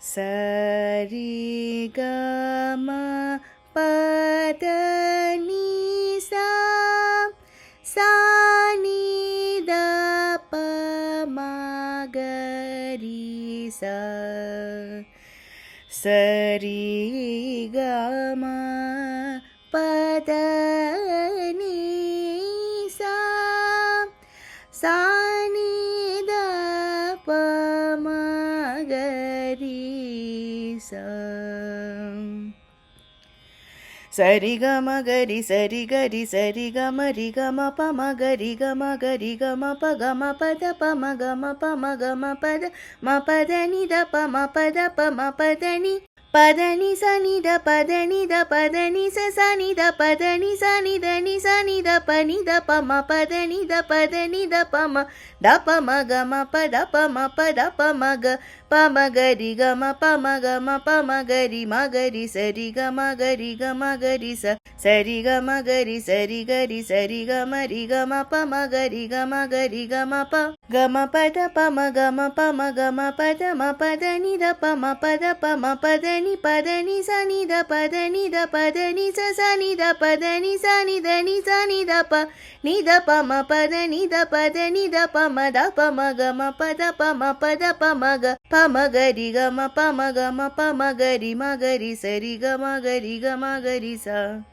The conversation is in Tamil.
சரி கம பத நிசா சானித பமகரிசா சரி கம பத நிசா சானித பமகரிசா சரி கம கரி சரி கரி சரி கம ரி கம பம கரி கம ப கம பத பம கம பத ம பத நி த பம பத பம பத நி பதனி சனி த பதனி த பதனி சனி த பதனி சனி த நி சனி த பனி த பம பதனி த பம த பம கம பத பம க பம கரி கம பம கரி மகரி சரி கம கரி ச சரி கம கரி சரி கம ரி கம பம கரி கம ப கம பத பம பத ம பதனி த பம பத பதனி சனி த பதனி ச சனி த பதனி சனி த நி சனி த ப நி த பம பதனி த பம த பம கம பத பம க பம கரி கம பம கரி மகரி சரி கம கரி சா